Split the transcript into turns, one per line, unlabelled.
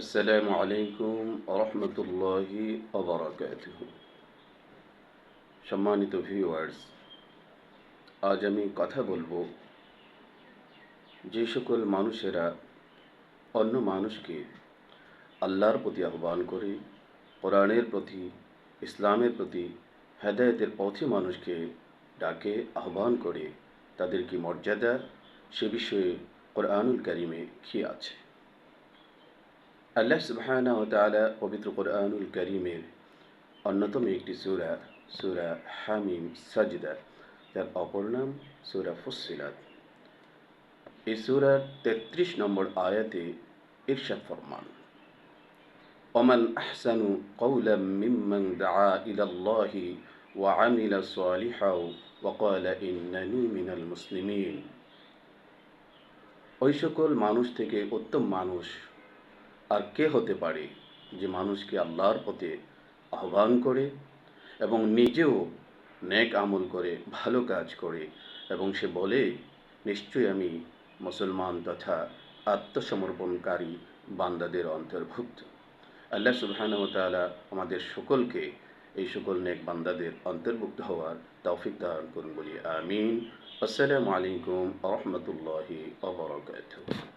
আসসালামু আলাইকুম রহমতুল্লাহি ওবরাকাতুহু। সম্মানিত ভিউয়ার্স, আজ আমি কথা বলবো যে সকল মানুষেরা অন্য মানুষকে আল্লাহর প্রতি আহ্বান করে, কোরআনের প্রতি, ইসলামের প্রতি, হেদায়েতের পথে মানুষকে ডাকে, আহ্বান করে, তাদের কি মর্যাদা, সে বিষয়ে কোরআনুল কারিমে কি আছে। আল্লাহ সুবহানাহু ওয়া তাআলা পবিত্র কোরআনুল কারিমের অন্যতম একটি সূরা, সূরা হামিম সাজদা, যার অপর নাম সূরা ফুসসিলাত, এই সূরার ৩৩ নম্বর আয়াতে ইরশাদ ফরমান, ওমান আহসানু কওলাম মিম্মান দাআ ইলাল্লাহি ওয়া আমিলা সালিহাও ওয়া ক্বালা ইন্নানি মিনাল মুসলিমিন। ওই সকল মানুষ থেকে উত্তম মানুষ আর কে হতে পারে যে মানুষকে আল্লাহর পথে আহ্বান করে এবং নিজেও নেক আমল করে, ভালো কাজ করে, এবং সে বলে নিশ্চয়ই আমি মুসলমান তথা আত্মসমর্পণকারী বান্দাদের অন্তর্ভুক্ত। আল্লাহ সুবহানাহু ওয়া তাআলা আমাদের সকলকে এই সকল নেক বান্দাদের অন্তর্ভুক্ত হওয়ার তৌফিক দান করুন বলি আমিন। আসসালামু আলাইকুম ওয়া রাহমাতুল্লাহি ওয়া বারাকাতুহু।